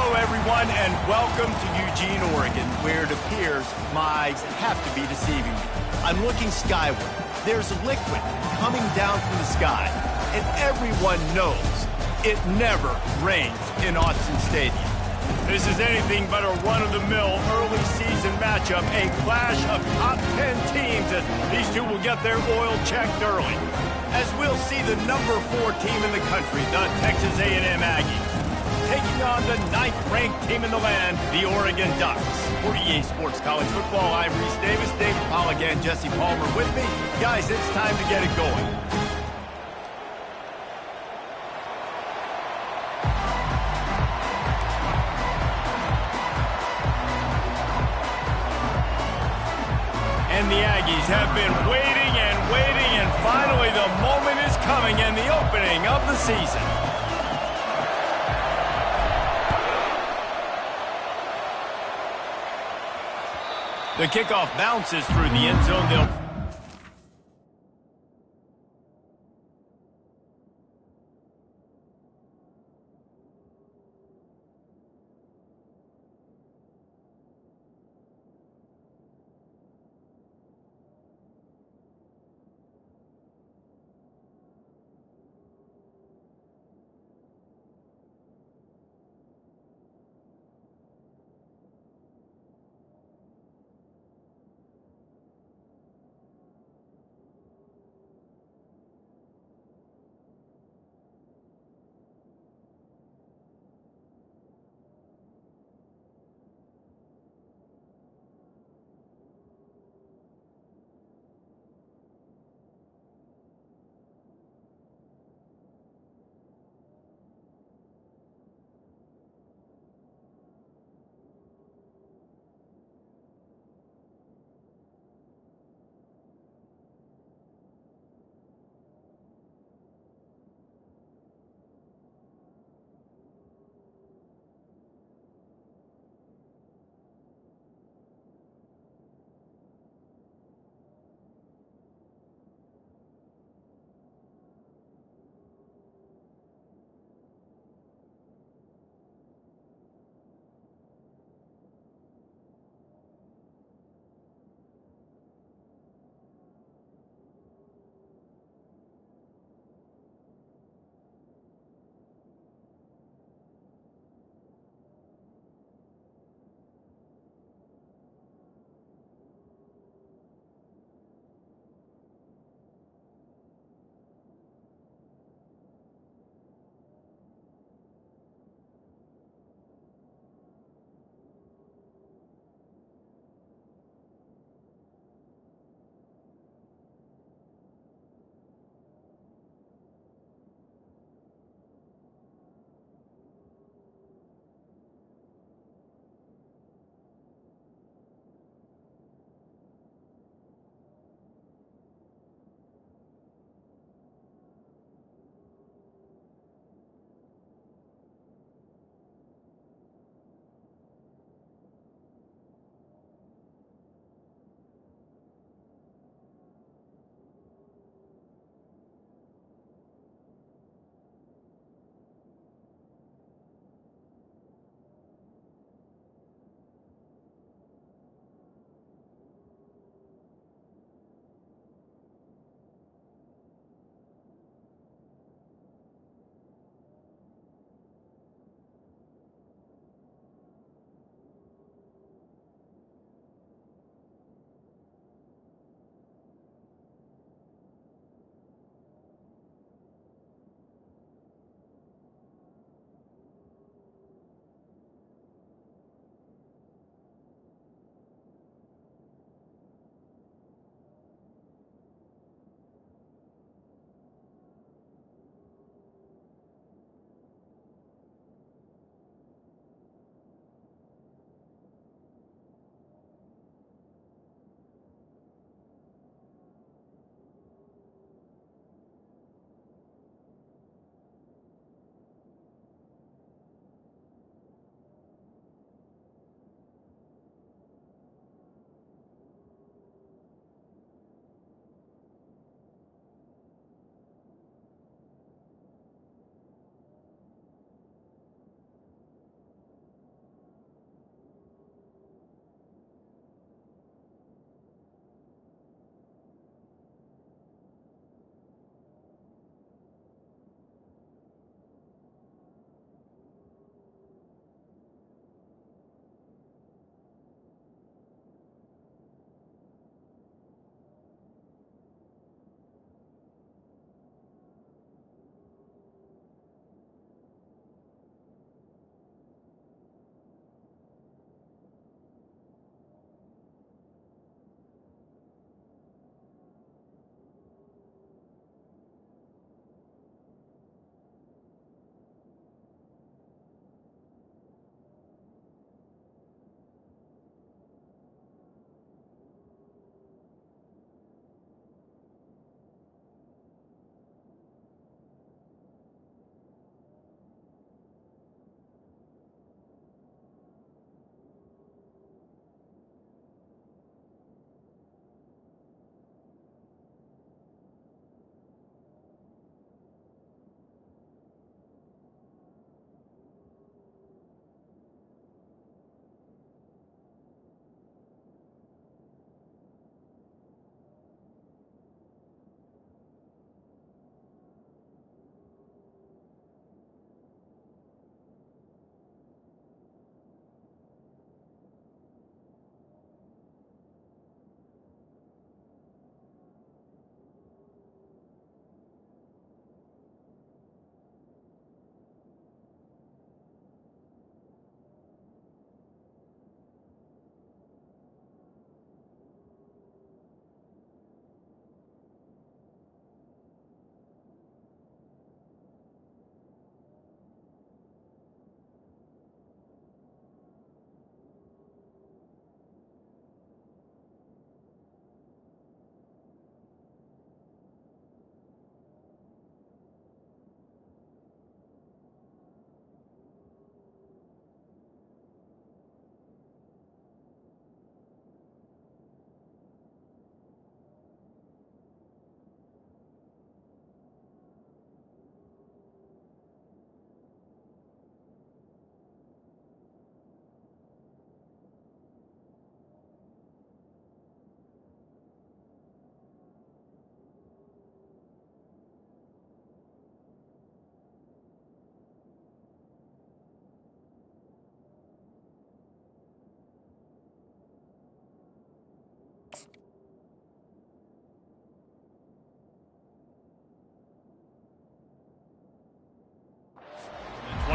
Hello, everyone, and welcome to Eugene, Oregon, where it appears my eyes have to be deceiving me. I'm looking skyward. There's liquid coming down from the sky, and everyone knows it never rains in Autzen Stadium. This is anything but a run-of-the-mill early season matchup, a clash of top 10 teams as these two will get their oil checked early. As we'll see the number 4 team in the country, the Texas A&M Aggies, taking on the 9th-ranked team in the land, the Oregon Ducks. For EA Sports College Football, I'm Reese Davis, David Pollack, and Jesse Palmer with me. Guys, it's time to get it going. And the Aggies have been waiting, and finally the moment is coming and the opening of the season. The kickoff bounces through the end zone.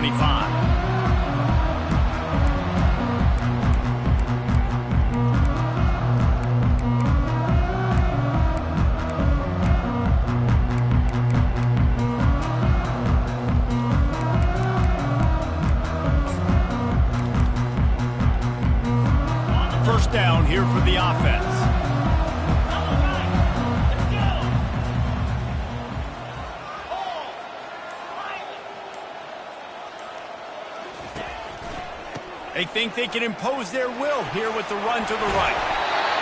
75. First down here for the offense. They think they can impose their will here with the run to the right.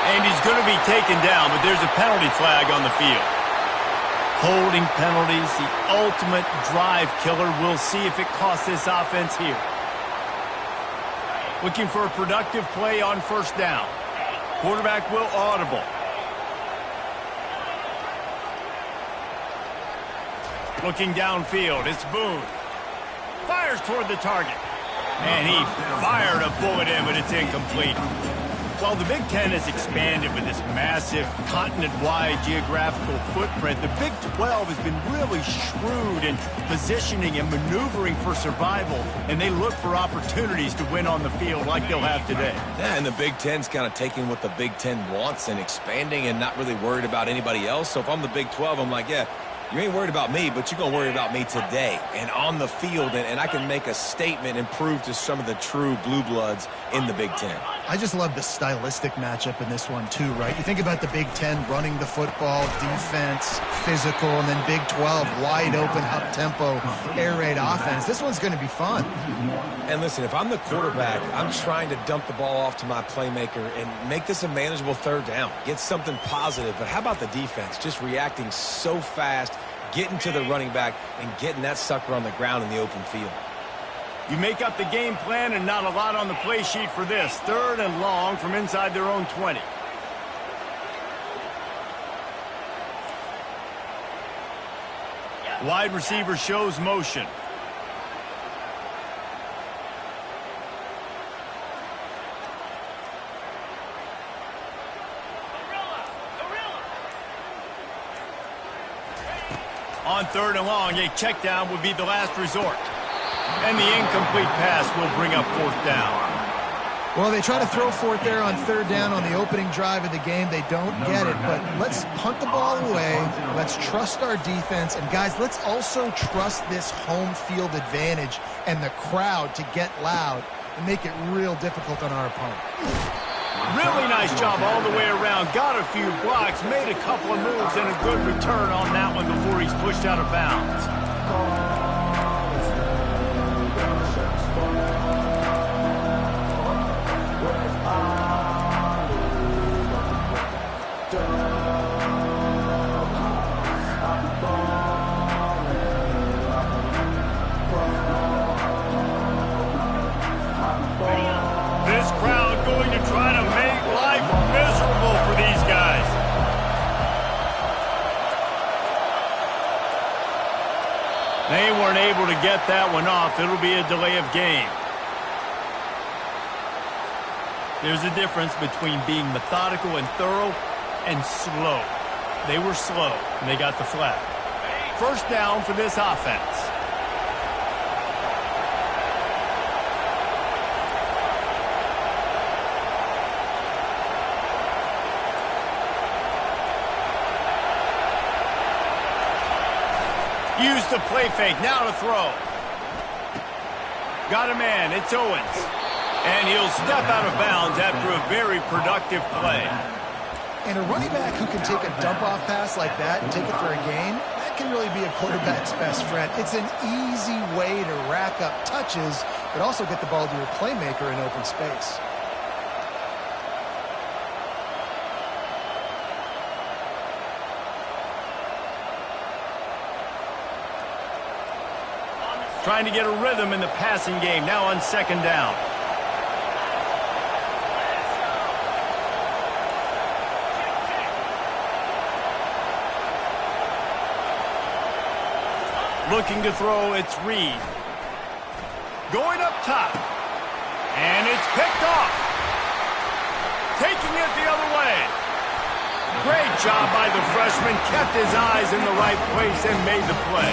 And he's going to be taken down, but there's a penalty flag on the field. Holding penalties, the ultimate drive killer. We'll see if it costs this offense here. Looking for a productive play on first down. Quarterback will audible. Looking downfield, it's Boone. Fires toward the target. And he fired a bullet in, but it's incomplete. While the Big Ten has expanded with this massive continent-wide geographical footprint, the Big 12 has been really shrewd in positioning and maneuvering for survival, and they look for opportunities to win on the field like they'll have today. Yeah, and the Big Ten's kind of taking what the Big Ten wants and expanding and not really worried about anybody else. So if I'm the Big 12, I'm like, yeah, you ain't worried about me, but you're going to worry about me today and on the field, and I can make a statement and prove to some of the true blue bloods in the Big Ten. I just love the stylistic matchup in this one, too, right? You think about the Big Ten running the football, defense, physical, and then Big 12, wide open, up-tempo, air raid offense. This one's going to be fun. And listen, if I'm the quarterback, I'm trying to dump the ball off to my playmaker and make this a manageable third down. Get something positive. But how about the defense? Just reacting so fast, getting to the running back, and getting that sucker on the ground in the open field. You make up the game plan and not a lot on the play sheet for this. Third and long from inside their own 20. Wide receiver shows motion. On third and long, a check down would be the last resort. And the incomplete pass will bring up fourth down. Well, they try to throw for it there on third down on the opening drive of the game. They don't get it, but let's punt the ball away. Let's trust our defense. And, guys, let's also trust this home field advantage and the crowd to get loud and make it real difficult on our opponent. Really nice job all the way around. Got a few blocks, made a couple of moves, and a good return on that one before he's pushed out of bounds. This crowd going to try to make life miserable for these guys. They weren't able to get that one off. It'll be a delay of game. There's a difference between being methodical and thorough and slow. They were slow, and they got the flag. First down for this offense. Use the play fake, now to throw. Got a man, it's Owens. And he'll step out of bounds after a very productive play. And a running back who can take a dump-off pass like that and take it for a gain, that can really be a quarterback's best friend. It's an easy way to rack up touches, but also get the ball to your playmaker in open space. Trying to get a rhythm in the passing game, now on second down. Looking to throw, it's Reed. Going up top. And it's picked off. Taking it the other way. Great job by the freshman. Kept his eyes in the right place and made the play.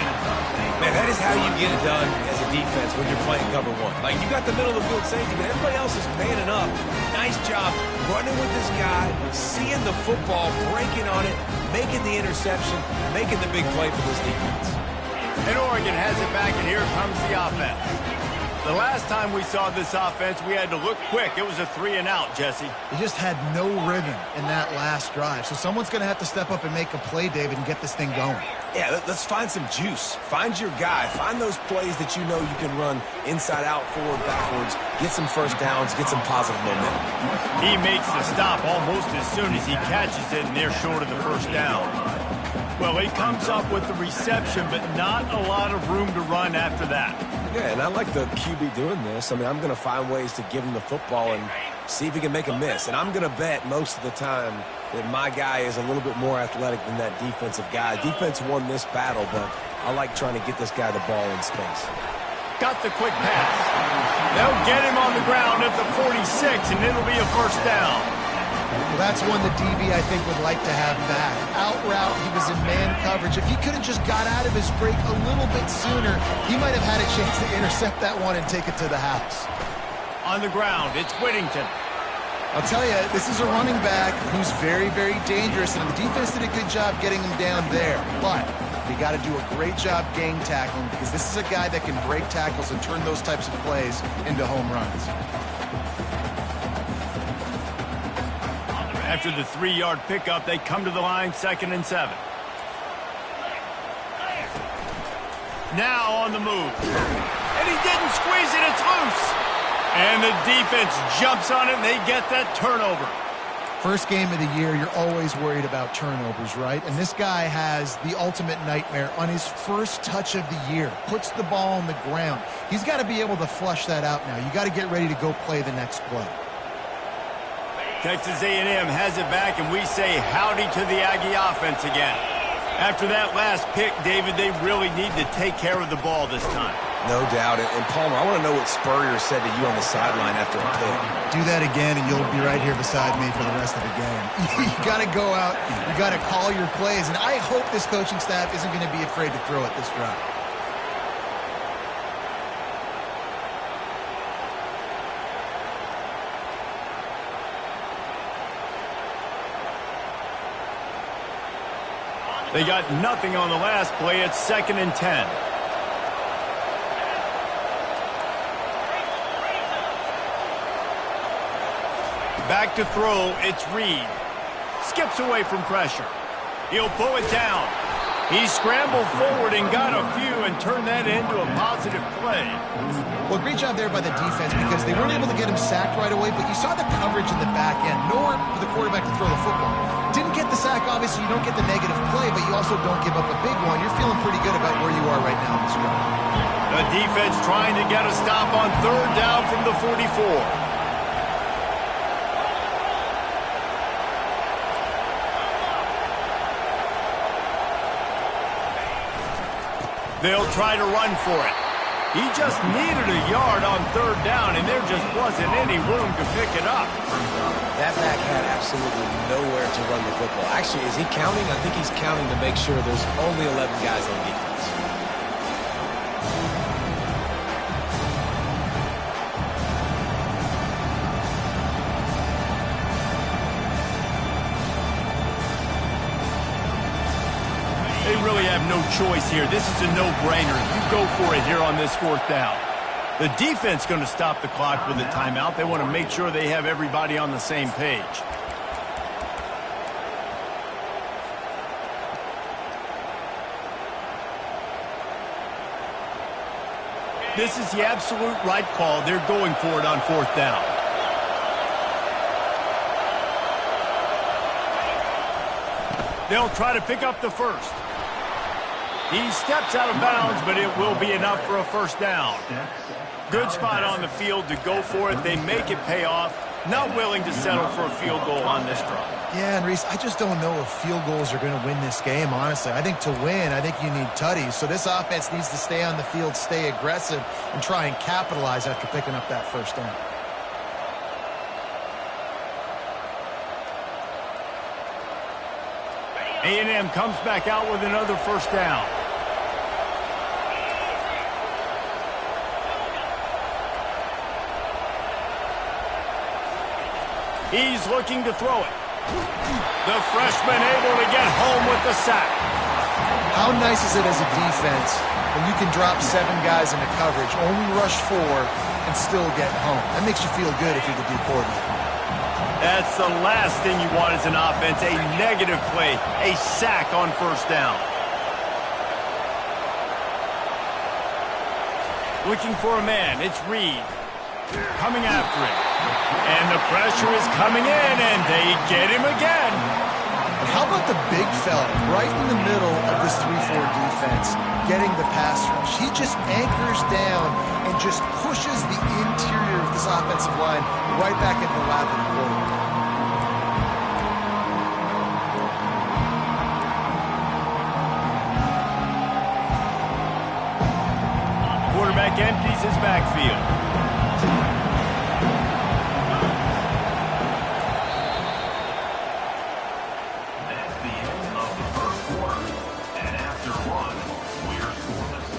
Man, that is how you get it done as a defense when you're playing cover one. Like, you got the middle of the field safety, but everybody else is manning up. Nice job running with this guy, seeing the football, breaking on it, making the interception, making the big play for this defense. And Oregon has it back, and here comes the offense. The last time we saw this offense, we had to look quick. It was a 3-and-out, Jesse. They just had no rhythm in that last drive. So someone's going to have to step up and make a play, David, and get this thing going. Yeah, let's find some juice. Find your guy. Find those plays that you know you can run inside out, forward, backwards. Get some first downs. Get some positive momentum. He makes the stop almost as soon as he catches it, and they're short of the first down. Well, he comes up with the reception, but not a lot of room to run after that. Yeah, and I like the QB doing this. I mean, I'm going to find ways to give him the football and see if he can make a miss. And I'm going to bet most of the time that my guy is a little bit more athletic than that defensive guy. Defense won this battle, but I like trying to get this guy the ball in space. Got the quick pass. They'll get him on the ground at the 46, and it'll be a first down. Well, that's one the DB, I think, would like to have back. Out route, he was in man coverage. If he could have just got out of his break a little bit sooner, he might have had a chance to intercept that one and take it to the house. On the ground, it's Whittington. I'll tell you, this is a running back who's very, very dangerous, and the defense did a good job getting him down there. But you got to do a great job gang tackling, because this is a guy that can break tackles and turn those types of plays into home runs. After the 3-yard pickup, they come to the line, 2nd and 7. Now on the move. And he didn't squeeze it, it's loose. And the defense jumps on it, and they get that turnover. First game of the year, you're always worried about turnovers, right? And this guy has the ultimate nightmare on his first touch of the year. Puts the ball on the ground. He's got to be able to flush that out now. You got to get ready to go play the next play. Texas A&M has it back, and we say howdy to the Aggie offense again. After that last pick, David, they really need to take care of the ball this time. No doubt. And Palmer, I want to know what Spurrier said to you on the sideline after a pick. Do that again, and you'll be right here beside me for the rest of the game. You got to go out. You got to call your plays, and I hope this coaching staff isn't going to be afraid to throw it this drive. They got nothing on the last play. It's 2nd and 10. Back to throw. It's Reed. Skips away from pressure. He'll pull it down. He scrambled forward and got a few and turned that into a positive play. Well, great job there by the defense, because they weren't able to get him sacked right away, but you saw the coverage in the back end. Nowhere for the quarterback to throw the football. Didn't get the sack, obviously. You don't get the negative play, but you also don't give up a big one. You're feeling pretty good about where you are right now in this drive. The defense trying to get a stop on 3rd down from the 44. They'll try to run for it. He just needed a yard on 3rd down, and there just wasn't any room to pick it up. That back had absolutely nowhere to run the football. Actually, is he counting? I think he's counting to make sure there's only 11 guys on defense. They really have no choice here. This is a no-brainer. You go for it here on this 4th down. The defense going to stop the clock with a timeout. They want to make sure they have everybody on the same page. This is the absolute right call. They're going for it on 4th down. They'll try to pick up the first. He steps out of bounds, but it will be enough for a first down. Good spot on the field to go for it. They make it pay off. Not willing to settle for a field goal on this drive. Yeah, and Reese, I just don't know if field goals are going to win this game, honestly. I think to win, I think you need tutties. So this offense needs to stay on the field, stay aggressive, and try and capitalize after picking up that first down. A&M comes back out with another first down. He's looking to throw it. The freshman able to get home with the sack. How nice is it as a defense when you can drop 7 guys into coverage, only rush 4, and still get home? That makes you feel good if you're the D coordinator. That's the last thing you want as an offense, a negative play, a sack on first down. Looking for a man, it's Reed. Coming after him. And the pressure is coming in, and they get him again. And how about the big fella right in the middle of this 3-4 defense getting the pass rush? He just anchors down and just pushes the interior of this offensive line right back into the lap of the quarterback. Quarterback empties his backfield. That's the end of the first quarter. And after one, we're scoreless.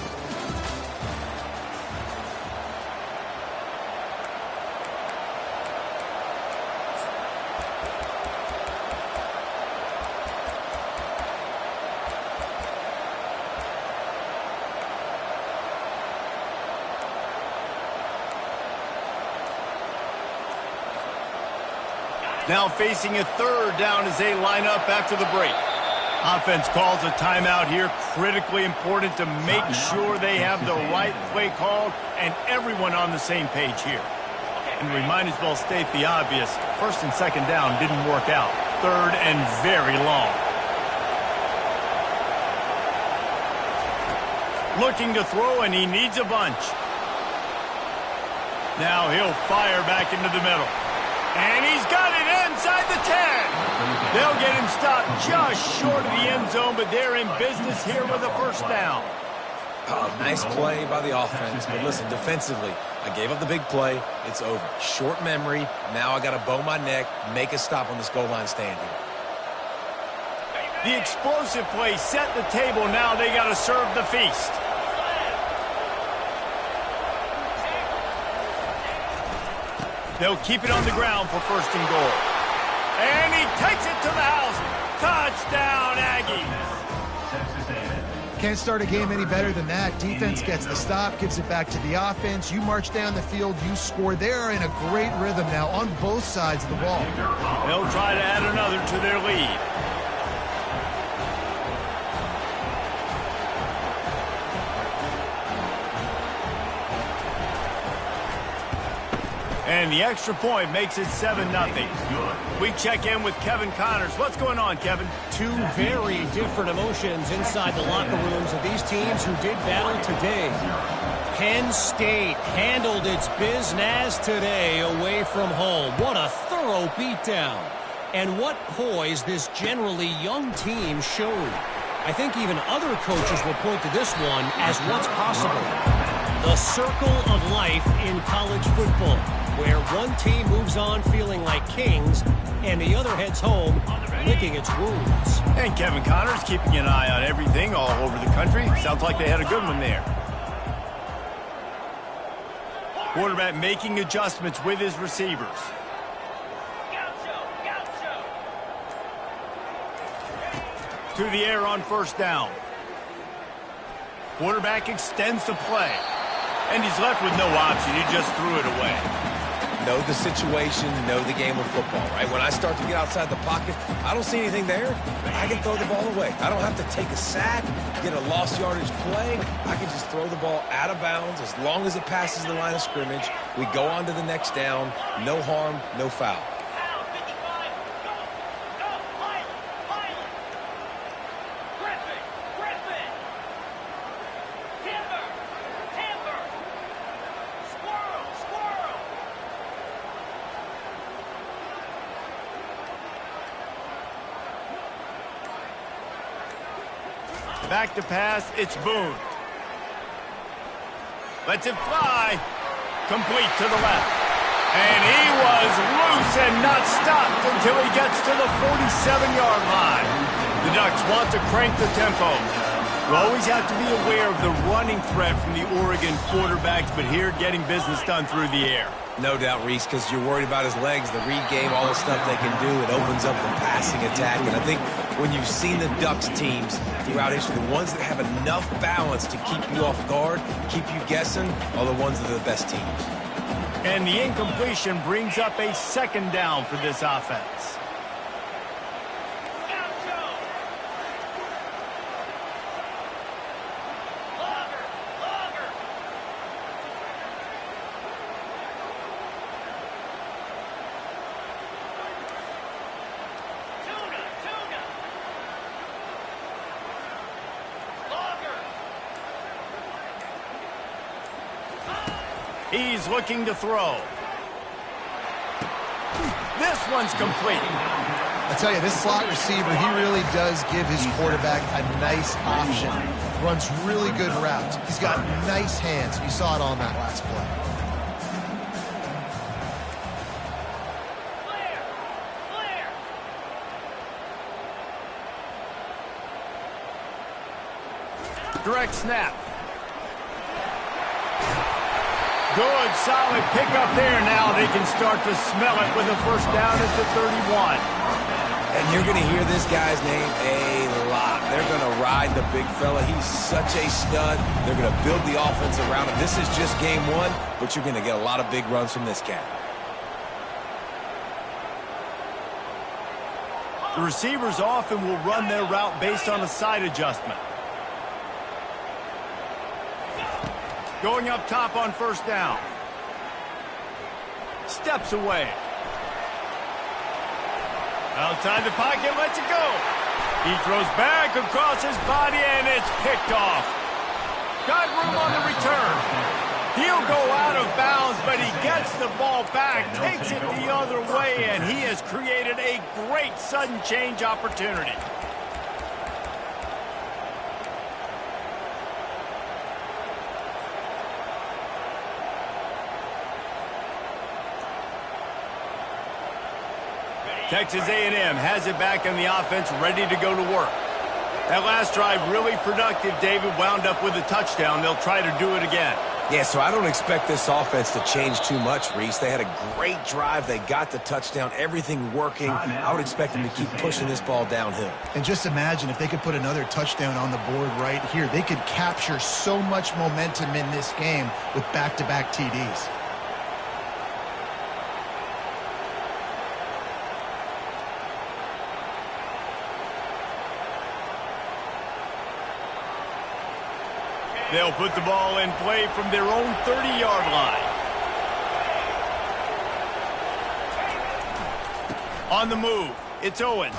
Now facing a third down as they line up after the break. Offense calls a timeout here. Critically important to make sure they have the right play called and everyone on the same page here. And we might as well state the obvious. First and second down didn't work out. Third and very long. Looking to throw, and he needs a bunch. Now he'll fire back into the middle. And he's got it inside the 10. They'll get him stopped just short of the end zone, but they're in business here with a first down. Oh, nice play by the offense. But listen, defensively, I gave up the big play. It's over. Short memory. Now I got to bow my neck, make a stop on this goal line stand here. The explosive play set the table. Now they got to serve the feast. They'll keep it on the ground for first and goal. And he takes it to the house. Touchdown, Aggies. Can't start a game any better than that. Defense gets the stop, gives it back to the offense. You march down the field, you score. They're in a great rhythm now on both sides of the ball. They'll try to add another to their lead. And the extra point makes it 7-0. We check in with Kevin Connors. What's going on, Kevin? Two very different emotions inside the locker rooms of these teams who did battle today. Penn State handled its business today away from home. What a thorough beatdown. And what poise this generally young team showed. I think even other coaches will point to this one as what's possible. The circle of life in college football, where one team moves on feeling like kings and the other heads home licking its wounds. And Kevin Connors keeping an eye on everything all over the country. Sounds like they had a good one there. Quarterback making adjustments with his receivers. To the air on first down. Quarterback extends the play. And he's left with no option. He just threw it away. Know the situation, know the game of football, right? When I start to get outside the pocket, I don't see anything there. I can throw the ball away. I don't have to take a sack, get a lost yardage play. I can just throw the ball out of bounds as long as it passes the line of scrimmage. We go on to the next down. No harm, no foul. Back to pass, it's Boone. Lets it fly. Complete to the left. And he was loose and not stopped until he gets to the 47-yard line. The Ducks want to crank the tempo. You always have to be aware of the running threat from the Oregon quarterbacks, but here getting business done through the air. No doubt, Reese, because you're worried about his legs, the read game, all the stuff they can do. It opens up the passing attack. And I think when you've seen the Ducks teams throughout history, the ones that have enough balance to keep you off guard, keep you guessing, are the ones that are the best teams. And the incompletion brings up a second down for this offense. He's looking to throw. This one's complete. I tell you, this slot receiver, he really does give his quarterback a nice option. Runs really good routes. He's got nice hands. You saw it on that last play. Direct snap. Good, solid pickup there. Now they can start to smell it with a first down at the 31. And you're going to hear this guy's name a lot. They're going to ride the big fella. He's such a stud. They're going to build the offense around him. This is just game one, but you're going to get a lot of big runs from this cat. The receivers often will run their route based on a side adjustment. Going up top on first down. Steps away. Outside the pocket, lets it go. He throws back across his body, and it's picked off. Got room on the return. He'll go out of bounds, but he gets the ball back, takes it the other way, and he has created a great sudden change opportunity. Texas A&M has it back on the offense, ready to go to work. That last drive really productive. David wound up with a touchdown. They'll try to do it again. Yeah, so I don't expect this offense to change too much, Reese. They had a great drive. They got the touchdown, everything working. I would expect them to keep pushing this ball downhill. And just imagine if they could put another touchdown on the board right here. They could capture so much momentum in this game with back-to-back TDs. They'll put the ball in play from their own 30-yard line. On the move, it's Owens.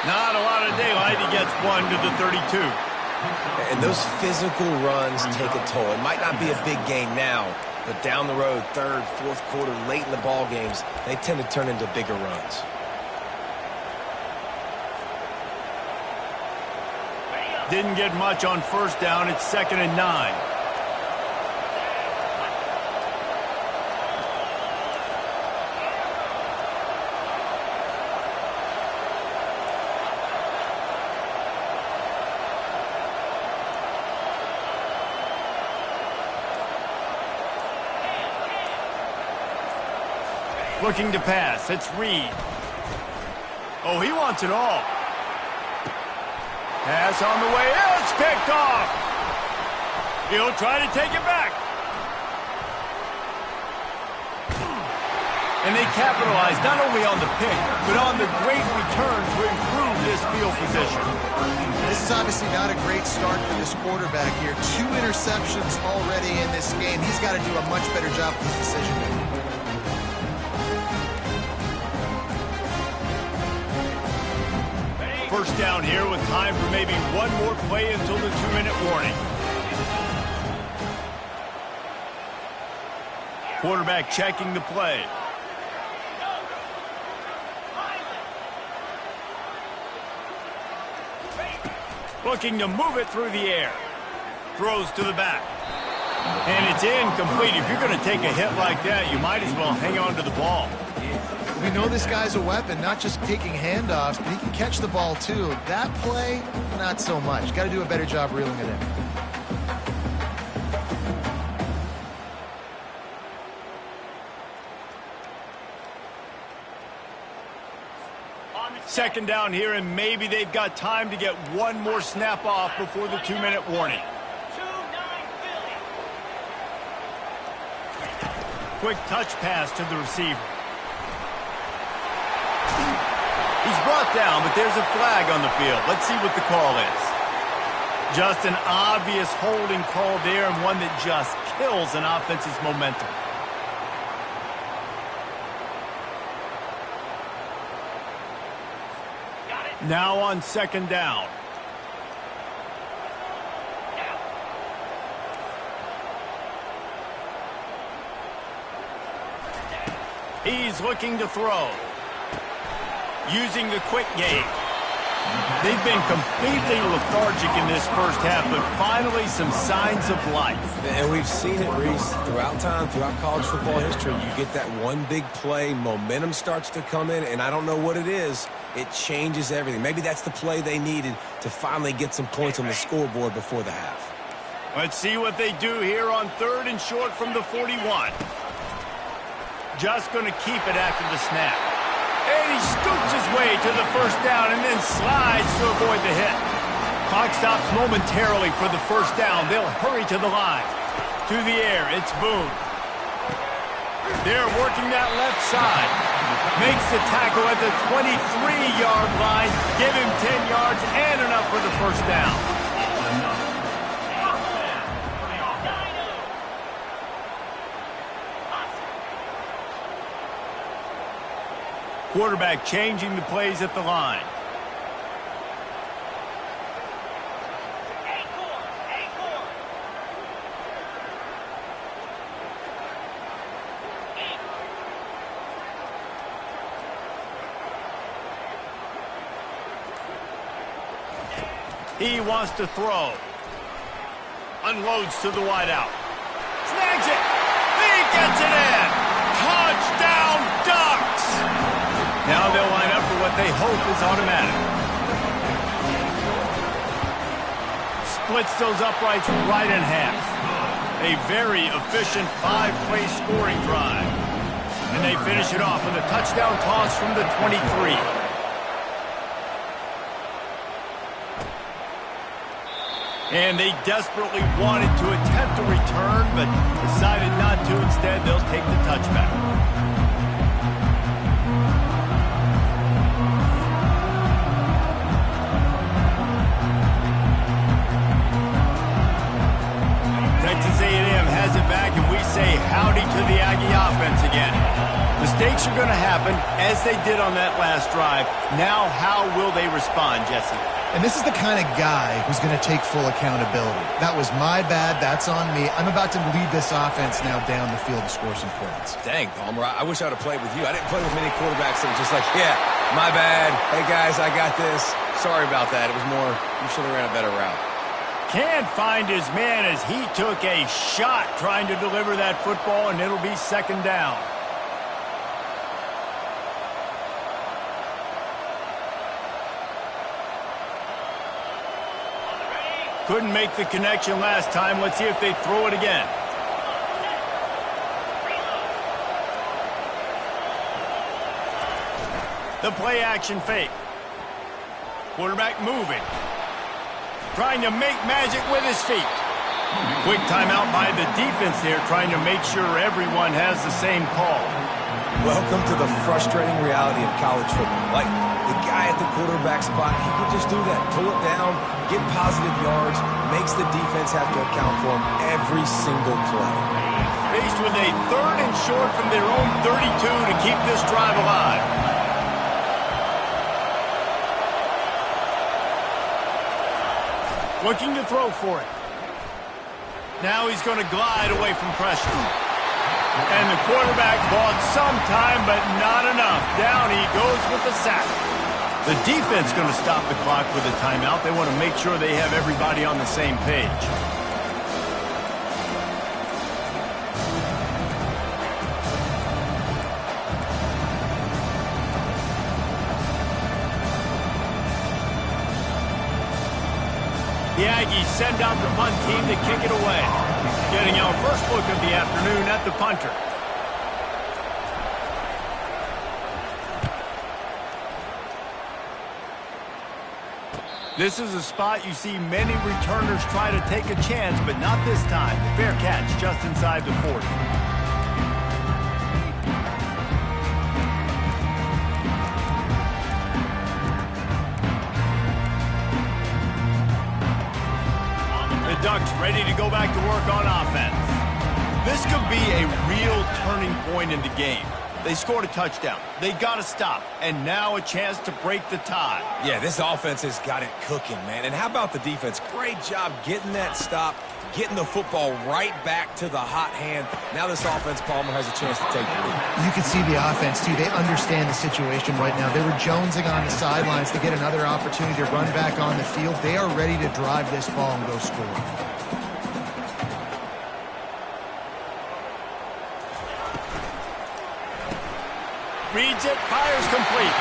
Not a lot of daylight. He gets one to the 32. And those physical runs take a toll. It might not be a big gain now, but down the road, third, fourth quarter, late in the ball games, they tend to turn into bigger runs. Didn't get much on first down. It's 2nd and 9. Looking to pass. It's Reed. Oh, he wants it all. Pass on the way. It's picked off. He'll try to take it back. And they capitalize not only on the pick, but on the great return to improve this field position. This is obviously not a great start for this quarterback here. 2 interceptions already in this game. He's got to do a much better job with his decision making. First down here with time for maybe one more play until the 2-minute warning. Quarterback checking the play. Looking to move it through the air. Throws to the back. And it's incomplete. If you're going to take a hit like that, you might as well hang on to the ball. We know this guy's a weapon, not just taking handoffs, but he can catch the ball too. That play, not so much. Got to do a better job reeling it in. Second down here, and maybe they've got time to get one more snap off before the 2-minute warning. Quick touch pass to the receiver. He's brought down, but there's a flag on the field. Let's see what the call is. Just an obvious holding call there, and one that just kills an offense's momentum. Now on second down. He's looking to throw. Using the quick game. They've been completely lethargic in this first half, but finally some signs of life. And we've seen it, Reese, throughout time, throughout college football history. You get that one big play, momentum starts to come in, and I don't know what it is. It changes everything. Maybe that's the play they needed to finally get some points on the scoreboard before the half. Let's see what they do here on 3rd and short from the 41. Just going to keep it after the snap. And he scoots his way to the first down and then slides to avoid the hit. Clock stops momentarily for the first down. They'll hurry to the line. To the air, it's Boone. They're working that left side. Makes the tackle at the 23-yard line. Give him 10 yards and enough for the first down. Quarterback changing the plays at the line. He wants to throw. Unloads to the wideout. Snags it. He gets it in. Touchdown Ducks. Now they'll line up for what they hope is automatic. Splits those uprights right in half. A very efficient 5-play scoring drive. And they finish it off with a touchdown toss from the 23. And they desperately wanted to attempt a return, but decided not to. Instead, they'll take the touchback. Texas A&M has it back, and we say howdy to the Aggie offense again. Mistakes are going to happen, as they did on that last drive. Now, how will they respond, Jesse? And this is the kind of guy who's going to take full accountability. That was my bad. That's on me. I'm about to lead this offense now down the field to score some points. Dang, Palmer, I wish I would have played with you. I didn't play with many quarterbacks that were just like, yeah, my bad. Hey, guys, I got this. Sorry about that. It was more, you should have ran a better route. Can't find his man as he took a shot trying to deliver that football, and it'll be second down. Couldn't make the connection last time. Let's see if they throw it again. The play action fake. Quarterback moving. Trying to make magic with his feet. Quick timeout by the defense there, trying to make sure everyone has the same call. Welcome to the frustrating reality of college football. Like, the guy at the quarterback spot, he could just do that. Pull it down, get positive yards, makes the defense have to account for him every single play. Faced with a 3rd and short from their own 32 to keep this drive alive. Looking to throw for it. Now he's going to glide away from pressure. And the quarterback bought some time, but not enough. Down he goes with the sack. The defense going to stop the clock with a timeout. They want to make sure they have everybody on the same page. Aggies send out the punt team to kick it away. Getting our first look of the afternoon at the punter. This is a spot you see many returners try to take a chance, but not this time. Fair catch just inside the 40. The Ducks ready to go back to work on offense. This could be a real turning point in the game. They scored a touchdown. They got to stop. And now a chance to break the tie. Yeah, this offense has got it cooking, man. And how about the defense? Great job getting that stop, getting the football right back to the hot hand. Now this offense, Palmer, has a chance to take the lead. You can see the offense, too. They understand the situation right now. They were jonesing on the sidelines to get another opportunity to run back on the field. They are ready to drive this ball and go score. Reads it, fires complete.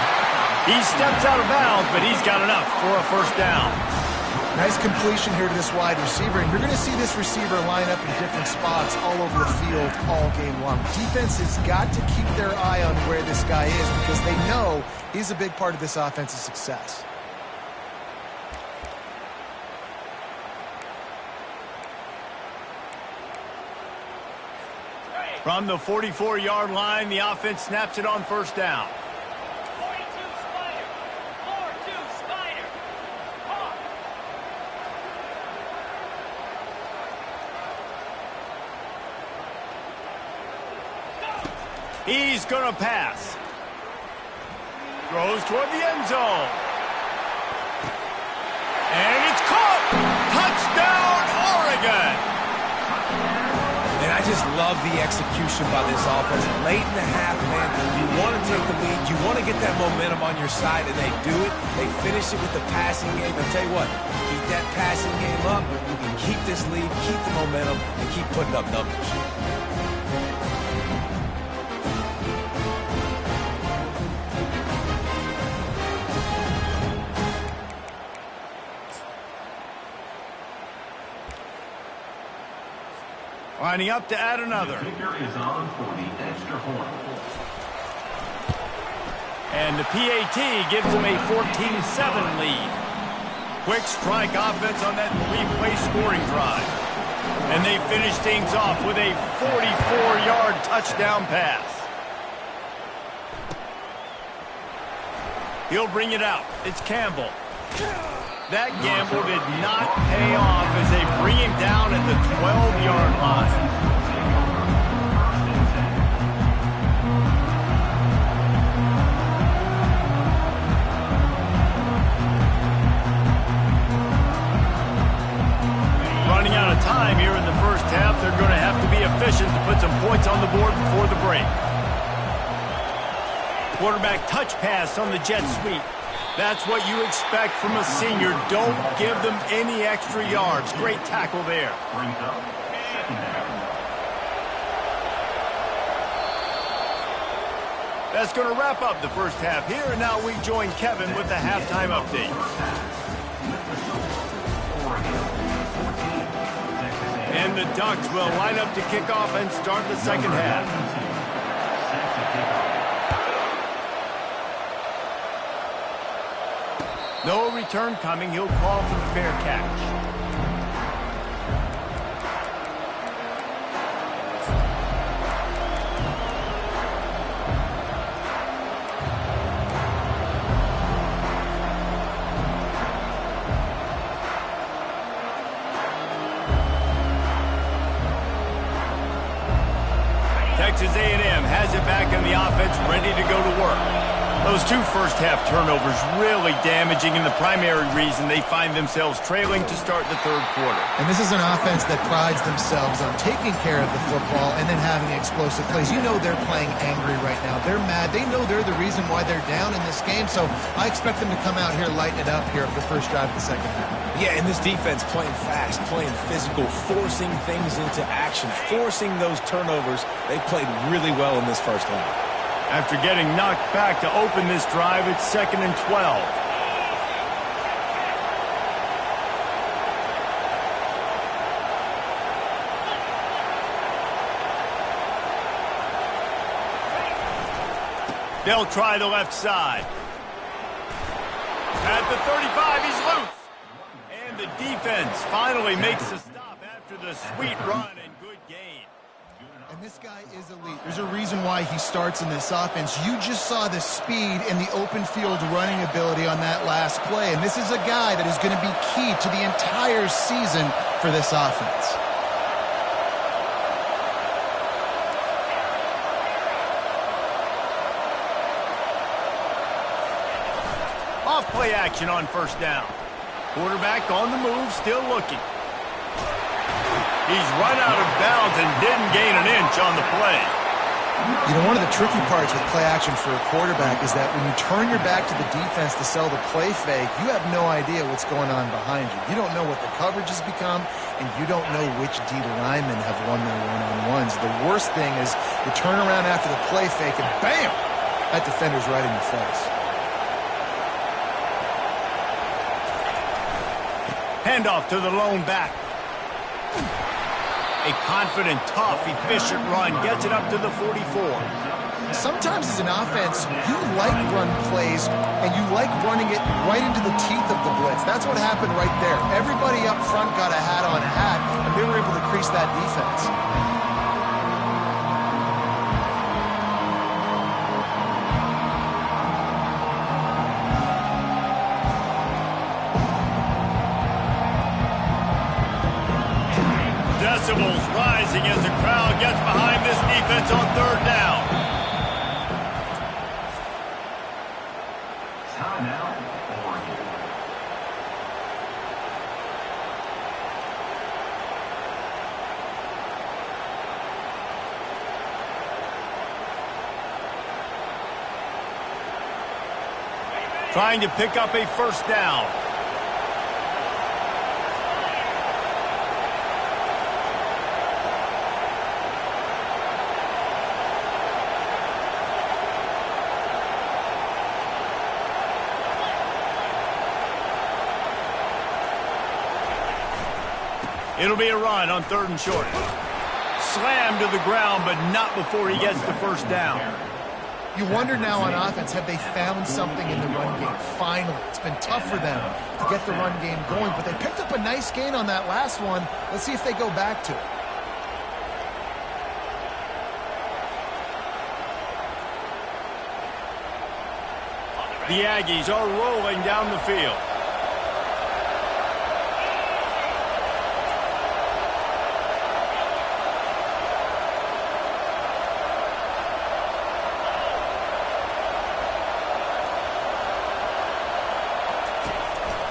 He steps out of bounds, but he's got enough for a first down. Nice completion here to this wide receiver, and you're going to see this receiver line up in different spots all over the field all game long. Defense has got to keep their eye on where this guy is because they know he's a big part of this offense's success. From the 44-yard line, the offense snaps it on first down. 42 Spider. 4-2 Spider. Hawk. He's going to pass. Throws toward the end zone. And it's caught. Touchdown, Oregon. And I just love the execution by this offense. Late in the half, man, you want to take the lead. You want to get that momentum on your side, and they do it. They finish it with the passing game. I'll tell you what, keep that passing game up. You can keep this lead, keep the momentum, and keep putting up numbers. Lining up to add another. Kicker is on for the extra point. And the PAT gives them a 14-7 lead. Quick strike offense on that three-play scoring drive. And they finish things off with a 44-yard touchdown pass. He'll bring it out. It's Campbell. That gamble did not pay off as they bring him down at the 12-yard line. Running out of time here in the first half, they're going to have to be efficient to put some points on the board before the break. Quarterback touch pass on the jet sweep. That's what you expect from a senior. Don't give them any extra yards. Great tackle there. Brings up second down. That's going to wrap up the first half here, and now we join Kevin with the halftime update. And the Ducks will line up to kick off and start the second half. No return coming. He'll call for the fair catch. Texas A&M has it back in the offense, ready to go to work. Those two first-half turnovers really damaging, and the primary reason they find themselves trailing to start the third quarter. And this is an offense that prides themselves on taking care of the football and then having explosive plays. You know they're playing angry right now. They're mad. They know they're the reason why they're down in this game, so I expect them to come out here, lighten it up here for the first drive of the second half. Yeah, and this defense playing fast, playing physical, forcing things into action, forcing those turnovers. They played really well in this first half. After getting knocked back to open this drive, it's 2nd and 12. They'll try the left side. At the 35, he's loose. And the defense finally makes a stop after the sweet run and good gain. And this guy is elite. There's a reason why he starts in this offense. You just saw the speed and the open field running ability on that last play. And this is a guy that is going to be key to the entire season for this offense. Off play action on first down. Quarterback on the move, still looking. He's run out of bounds and didn't gain an inch on the play. You know, one of the tricky parts with play action for a quarterback is that when you turn your back to the defense to sell the play fake, you have no idea what's going on behind you. You don't know what the coverage has become, and you don't know which D linemen have won their one-on-ones. The worst thing is you turn around after the play fake, and bam! That defender's right in your face. Handoff to the lone back. A confident, tough, efficient run gets it up to the 44. Sometimes as an offense, you like run plays, and you like running it right into the teeth of the blitz. That's what happened right there. Everybody up front got a hat on a hat, and they were able to crease that defense. Decibels rising as the crowd gets behind this defense on third down. Timeout, Oregon. Trying to pick up a first down. It'll be a run on third and short. Slammed to the ground, but not before he gets the first down. You wonder now on offense, have they found something in the run game? Finally, it's been tough for them to get the run game going, but they picked up a nice gain on that last one. Let's see if they go back to it. The Aggies are rolling down the field.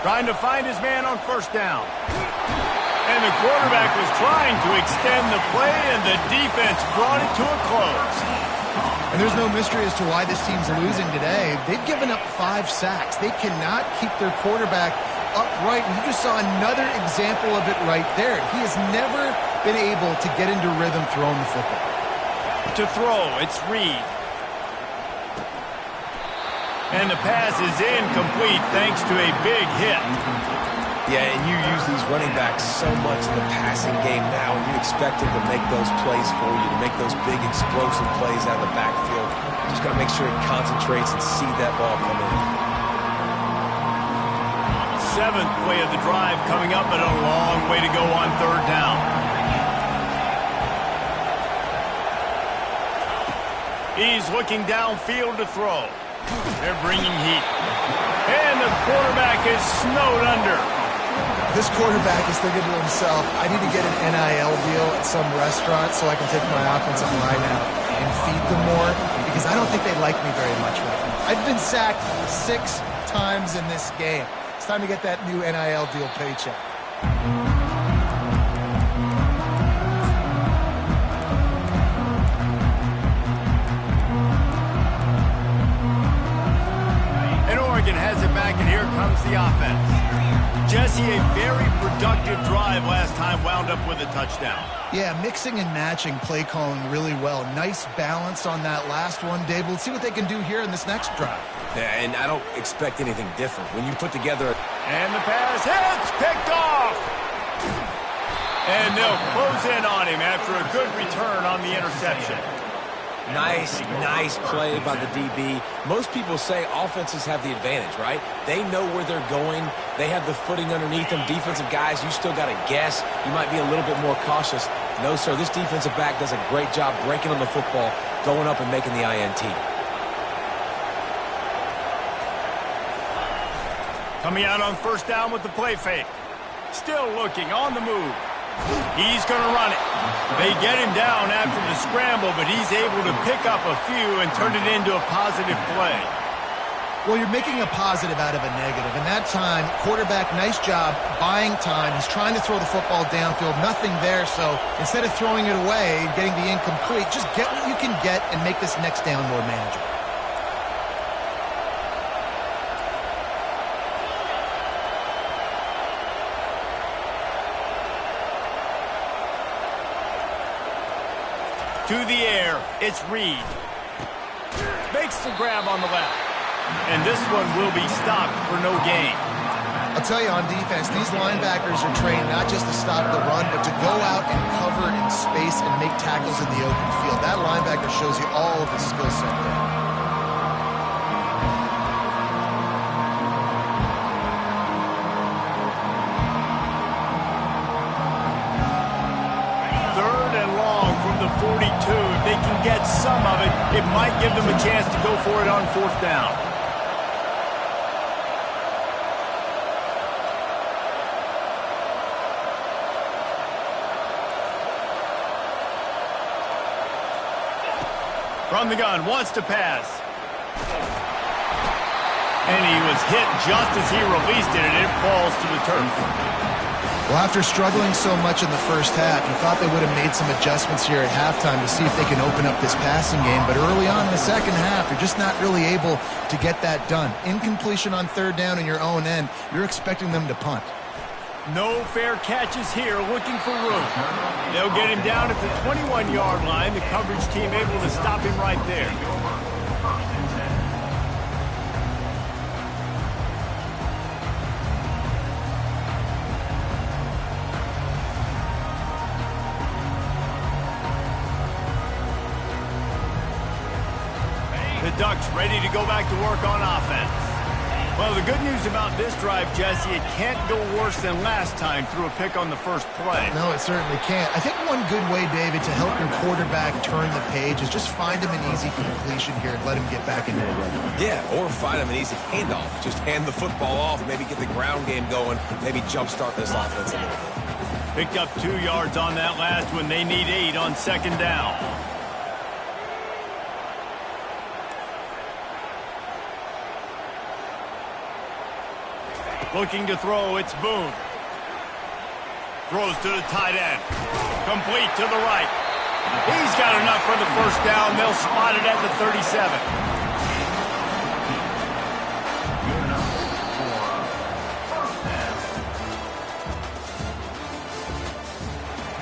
Trying to find his man on first down. And the quarterback was trying to extend the play, and the defense brought it to a close. And there's no mystery as to why this team's losing today. They've given up 5 sacks. They cannot keep their quarterback upright. And you just saw another example of it right there. He has never been able to get into rhythm throwing the football. To throw, it's Reed. And the pass is incomplete thanks to a big hit. Yeah, and you use these running backs so much in the passing game now, and you expect them to make those plays for you, to make those big explosive plays out of the backfield. Just got to make sure he concentrates and see that ball come in. 7th play of the drive coming up, and a long way to go on third down. He's looking downfield to throw. They're bringing heat. And the quarterback is snowed under. This quarterback is thinking to himself, I need to get an NIL deal at some restaurant so I can take my offensive line out and feed them more, because I don't think they like me very much right now. I've been sacked 6 times in this game. It's time to get that new NIL deal paycheck. Has it back, and here comes the offense. Jesse, a very productive drive last time, wound up with a touchdown. Yeah, mixing and matching play calling really well. Nice balance on that last one, Dave. Let's see what they can do here in this next drive. Yeah, and I don't expect anything different. When you put together... And the pass hits, picked off! And they'll close in on him after a good return on the interception. Nice play by the DB. Most people say offenses have the advantage, right? They know where they're going. They have the footing underneath them. Defensive guys, you still got to guess. You might be a little bit more cautious. No, sir, this defensive back does a great job breaking on the football, going up and making the INT. Coming out on first down with the play fake. Still looking, on the move. He's going to run it. They get him down after the scramble, but he's able to pick up a few and turn it into a positive play. Well, you're making a positive out of a negative. And that time, quarterback, nice job buying time. He's trying to throw the football downfield. Nothing there, so instead of throwing it away and getting the incomplete, just get what you can get and make this next down more manageable. To the air, it's Reed. Makes the grab on the left. And this one will be stopped for no gain. I'll tell you, on defense, these linebackers are trained not just to stop the run, but to go out and cover in space and make tackles in the open field. That linebacker shows you all of his skill set there. Third and long from the 42. If they can get some of it, it might give them a chance to go for it on fourth down. From the gun, wants to pass. And he was hit just as he released it, and it falls to the turf. Well, after struggling so much in the first half, you thought they would have made some adjustments here at halftime to see if they can open up this passing game. But early on in the second half, you're just not really able to get that done. Incompletion on third down in your own end, you're expecting them to punt. No fair catches here, looking for room. They'll get him down at the 21-yard line. The coverage team able to stop him right there. The Ducks ready to go back to work on offense. Well, the good news about this drive, Jesse, it can't go worse than last time through a pick on the first play. No, it certainly can't. I think one good way, David, to help your quarterback turn the page is just find him an easy completion here and let him get back into the run. Yeah, or find him an easy handoff. Just hand the football off, maybe get the ground game going, maybe jumpstart this offense a little bit. Picked up 2 yards on that last one. They need 8 on second down. Looking to throw, it's Boone. Throws to the tight end. Complete to the right. He's got enough for the first down. They'll spot it at the 37. Good enough for first down.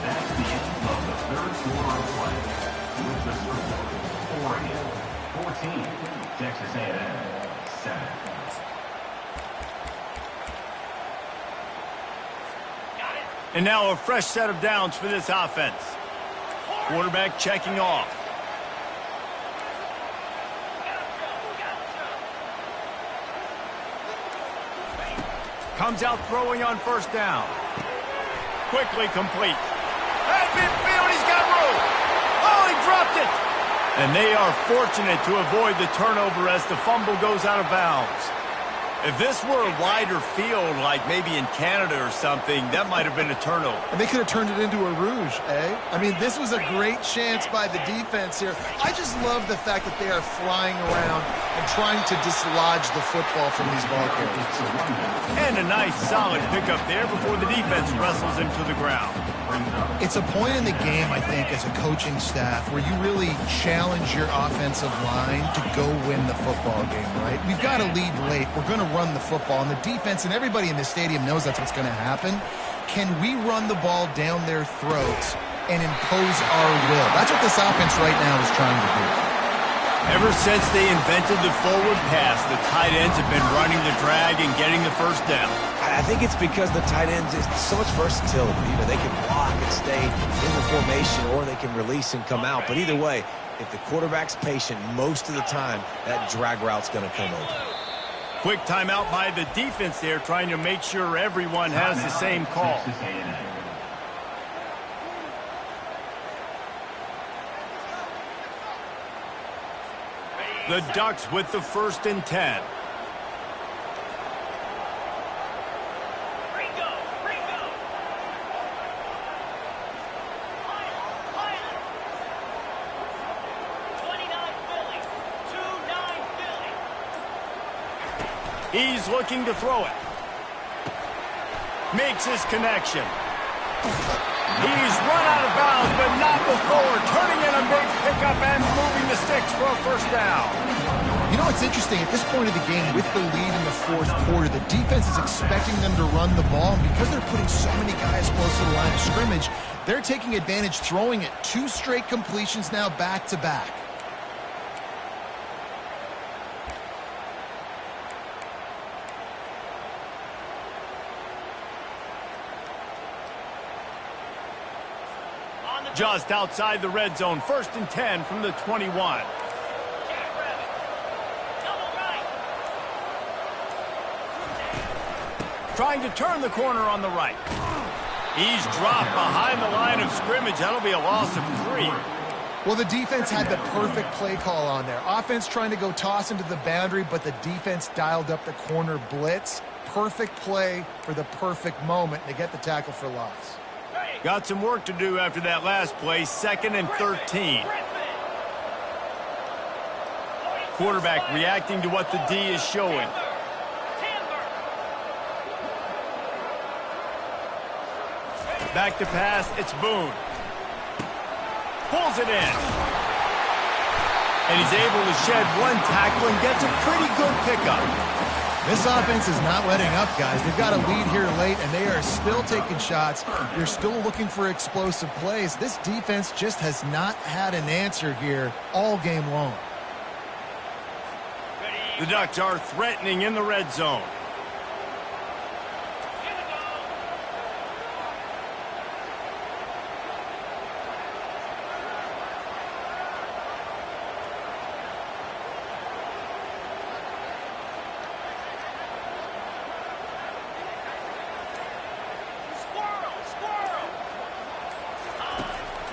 That's the end of the third quarter of play. With the score, Oregon 14, Texas A&M 7. And now a fresh set of downs for this offense. Quarterback checking off. Comes out throwing on first down. Quickly complete. At midfield, he's got room. Oh, he dropped it. And they are fortunate to avoid the turnover as the fumble goes out of bounds. If this were a wider field, like maybe in Canada or something, that might have been a turnover. And they could have turned it into a rouge, eh? I mean, this was a great chance by the defense here. I just love the fact that they are flying around and trying to dislodge the football from these ball carriers. And a nice, solid pickup there before the defense wrestles him to the ground. It's a point in the game, I think, as a coaching staff where you really challenge your offensive line to go win the football game, right? We've got to lead late. We're going to run the football, and the defense and everybody in the stadium knows that's what's going to happen. Can we run the ball down their throats and impose our will? That's what this offense right now is trying to do. Ever since they invented the forward pass, the tight ends have been running the drag and getting the first down. I think it's because the tight ends is so much versatility. You know, they can block and stay in the formation, or they can release and come out. But either way, if the quarterback's patient most of the time, that drag route's going to come open. Quick timeout by the defense there, trying to make sure everyone has the same call. The Ducks with the 1st and 10. He's looking to throw it. Makes his connection. He's run out of bounds, but not before. Turning in a big pickup and moving the sticks for a 1st down. You know what's interesting? At this point of the game, with the lead in the 4th quarter, the defense is expecting them to run the ball. And because they're putting so many guys close to the line of scrimmage, they're taking advantage, throwing it. 2 straight completions now back-to-back. Just outside the red zone, 1st and 10 from the 21. Trying to turn the corner on the right. He's dropped behind the line of scrimmage. That'll be a loss of 3. Well, the defense had the perfect play call on there. Offense trying to go toss into the boundary, but the defense dialed up the corner blitz. Perfect play for the perfect moment. They get the tackle for loss. Got some work to do after that last play, 2nd and 13. Quarterback reacting to what the D is showing. Back to pass, it's Boone. Pulls it in. And he's able to shed 1 tackle and gets a pretty good pickup. This offense is not letting up, guys. They've got a lead here late, and they are still taking shots. They're still looking for explosive plays. This defense just has not had an answer here all game long. The Ducks are threatening in the red zone.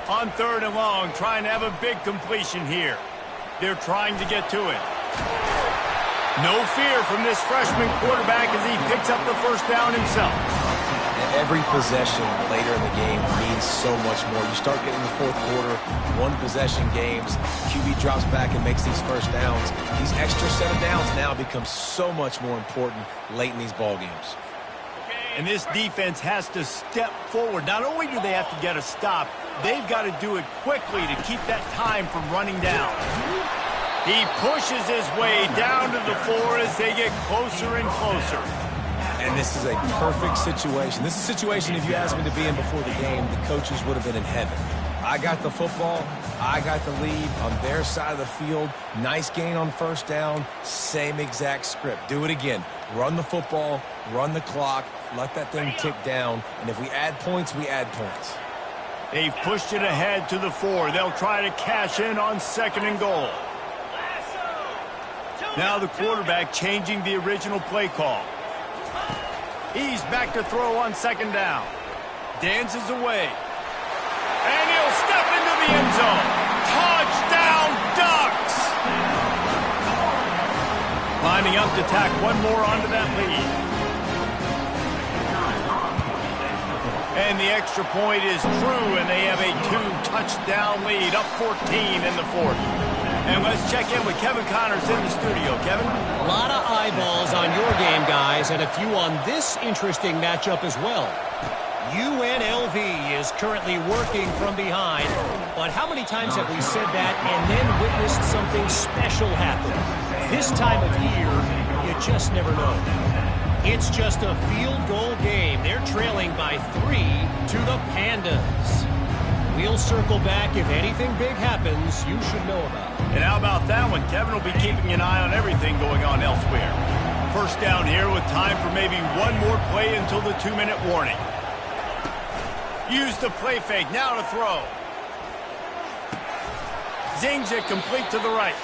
On 3rd and long, trying to have a big completion here. They're trying to get to it. No fear from this freshman quarterback as he picks up the 1st down himself. Every possession later in the game means so much more. You start getting the 4th quarter, 1-possession games, QB drops back and makes these 1st downs. These extra set of downs now become so much more important late in these ball games. And this defense has to step forward. Not only do they have to get a stop, they've got to do it quickly to keep that time from running down. He pushes his way down to the 4 as they get closer and closer. And this is a perfect situation. This is a situation, if you asked me to be in before the game, the coaches would have been in heaven. I got the football. I got the lead on their side of the field. Nice gain on 1st down. Same exact script. Do it again. Run the football. Run the clock. Let that thing tick down. And if we add points, we add points. They've pushed it ahead to the 4. They'll try to cash in on 2nd and goal. Now the quarterback changing the original play call. He's back to throw on 2nd down. Dances away. And he'll step into the end zone. Touchdown, Ducks! Lining up to tack one more onto that lead. And the extra point is true, and they have a 2-touchdown lead, up 14 in the 4th. And let's check in with Kevin Connors in the studio. Kevin? A lot of eyeballs on your game, guys, and a few on this interesting matchup as well. UNLV is currently working from behind, but how many times have we said that and then witnessed something special happen? This time of year, you just never know. It's just a field goal game. They're trailing by 3 to the Pandas. We'll circle back if anything big happens you should know about. And how about that one? Kevin will be keeping an eye on everything going on elsewhere. 1st down here with time for maybe one more play until the 2-minute warning. Use the play fake, now to throw. zings it complete to the right.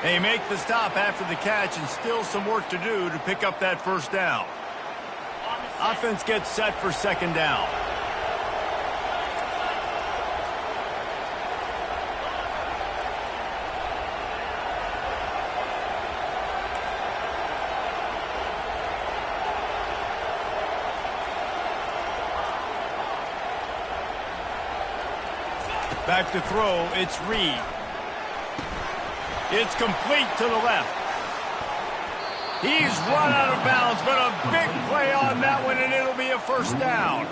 They make the stop after the catch, and still some work to do to pick up that first down. Offense gets set for second down. Back to throw, it's Reed. It's complete to the left. He's run out of bounds, but a big play on that one, and it'll be a first down.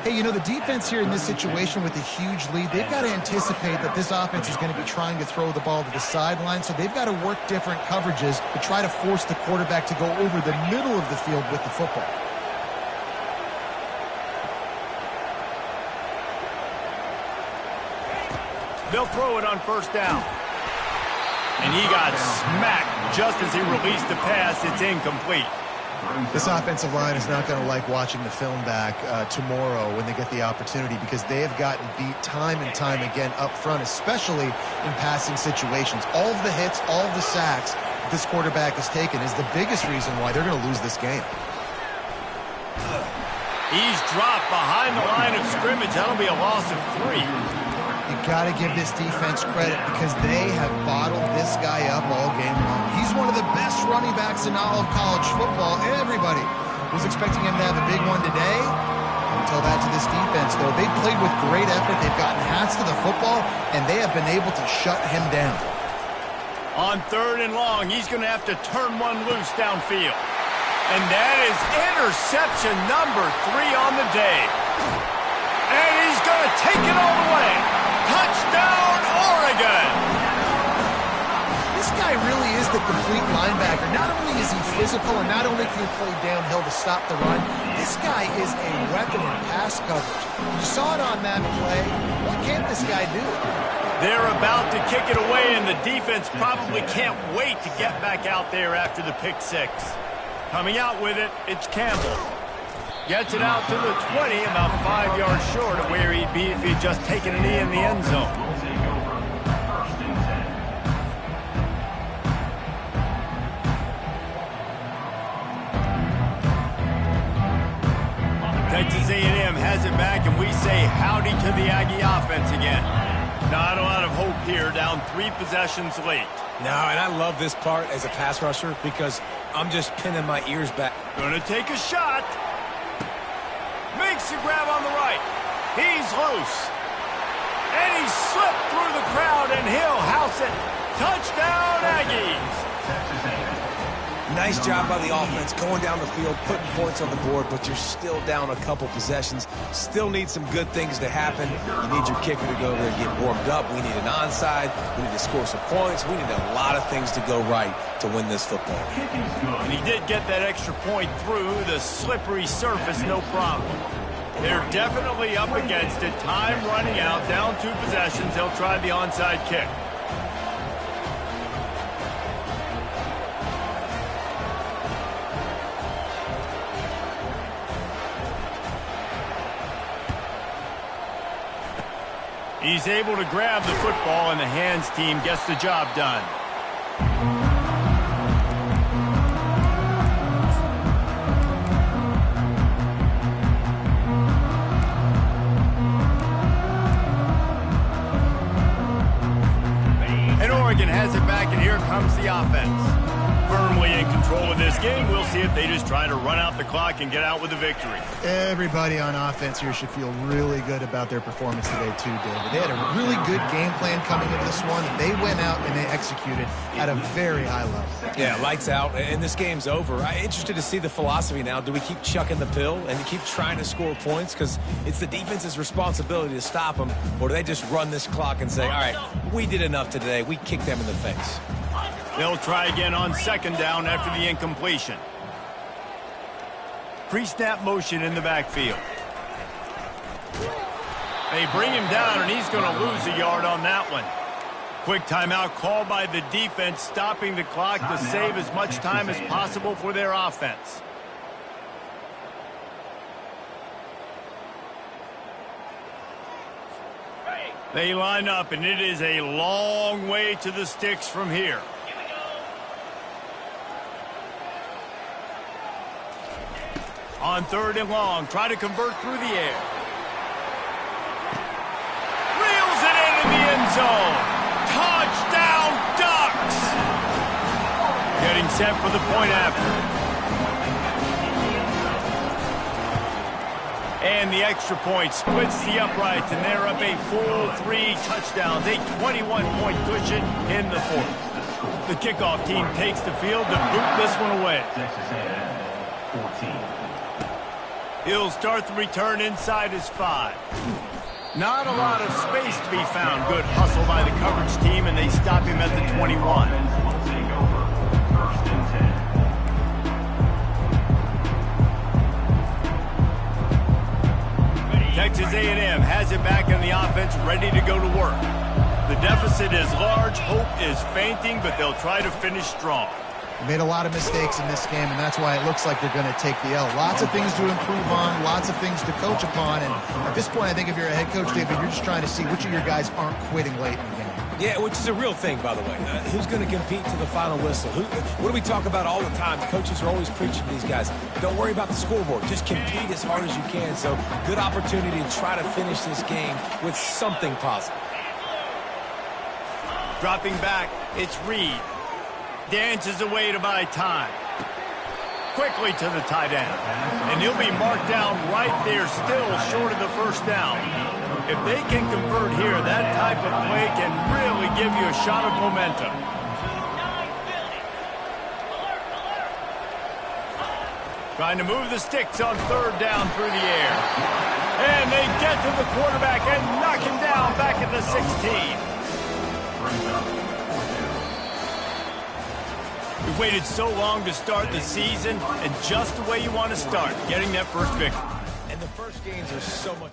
Hey, you know, the defense here in this situation with a huge lead, they've got to anticipate that this offense is going to be trying to throw the ball to the sideline, so they've got to work different coverages to try to force the quarterback to go over the middle of the field with the football. They'll throw it on first down. And he got smacked just as he released the pass. It's incomplete. This offensive line is not going to like watching the film back tomorrow when they get the opportunity, because they have gotten beat time and time again up front, especially in passing situations. All of the hits, all of the sacks this quarterback has taken is the biggest reason why they're going to lose this game. He's dropped behind the line of scrimmage. That'll be a loss of 3. You got to give this defense credit because they have bottled this guy up all game long. He's one of the best running backs in all of college football. Everybody was expecting him to have a big one today. Until that to this defense, though. They played with great effort. They've gotten hats to the football, and they have been able to shut him down. On third and long, he's going to have to turn one loose downfield. And that is interception number 3 on the day. And he's going to take it all the way. Touchdown, Oregon! This guy really is the complete linebacker. Not only is he physical, and not only can he play downhill to stop the run, this guy is a weapon in pass coverage. You saw it on that play. What can't this guy do? They're about to kick it away, and the defense probably can't wait to get back out there after the pick 6. Coming out with it, it's Campbell. Gets it out to the 20, about 5 yards short of where he'd be if he'd just taken a knee in the end zone. Texas A&M has it back, and we say howdy to the Aggie offense again. Not a lot of hope here, down 3 possessions late. No, and I love this part as a pass rusher because I'm just pinning my ears back. Gonna take a shot. Makes the grab on the right. He's loose. And he slipped through the crowd, and he'll house it. Touchdown, Aggies. Nice job by the offense going down the field, putting points on the board, but you're still down a couple possessions. Still need some good things to happen. You need your kicker to go over there and get warmed up. We need an onside. We need to score some points. We need a lot of things to go right to win this football. And he did get that extra point through the slippery surface, no problem. They're definitely up against it. Time running out, down 2 possessions. They'll try the onside kick. He's able to grab the football, and the hands team gets the job done. And Oregon has it back, and here comes the offense. Firmly in control of this game. We'll see if they just try to run out the clock and get out with a victory. Everybody on offense here should feel really good about their performance today too, David. They had a really good game plan coming into this one. They went out and they executed at a very high level. Yeah, lights out, and this game's over. I'm interested to see the philosophy now. Do we keep chucking the pill and keep trying to score points because it's the defense's responsibility to stop them, or do they just run this clock and say, all right, we did enough today. We kicked them in the face. They'll try again on second down after the incompletion. Pre-snap motion in the backfield. They bring him down, and he's going to lose a yard on that one. Quick timeout called by the defense, stopping the clock to save as much time as possible for their offense. They line up, and it is a long way to the sticks from here. Here we go. On 3rd and long, try to convert through the air. Reels it into the end zone. Touchdown, Ducks! Getting set for the point after. And the extra point splits the uprights, and they're up a full 3 touchdowns, a 21-point cushion in the 4th. The kickoff team takes the field to boot this one away. Texas A&M, 14. He'll start the return inside his 5. Not a lot of space to be found. Good hustle by the coverage team, and they stop him at the 21. Will take over. 1st and 10. Texas A&M has it back in the offense, ready to go to work. The deficit is large, hope is fainting, but they'll try to finish strong. They made a lot of mistakes in this game, and that's why it looks like they're going to take the L. Lots of things to improve on, lots of things to coach upon, and at this point, I think if you're a head coach, David, you're just trying to see which of your guys aren't quitting late in the game. Yeah, which is a real thing, by the way. Who's going to compete to the final whistle? What do we talk about all the time? Coaches are always preaching to these guys. Don't worry about the scoreboard. Just compete as hard as you can. So, good opportunity to try to finish this game with something positive. Dropping back, it's Reed. Dances away to buy time. Quickly to the tight end. And he'll be marked down right there, still short of the 1st down. If they can convert here, that type of play can really give you a shot of momentum. 9 Philly. Alert, alert. Trying to move the sticks on 3rd down through the air. And they get to the quarterback and knock him down back at the 16. We've waited so long to start the season, and just the way you want to start, getting that first victory. And the first games are so much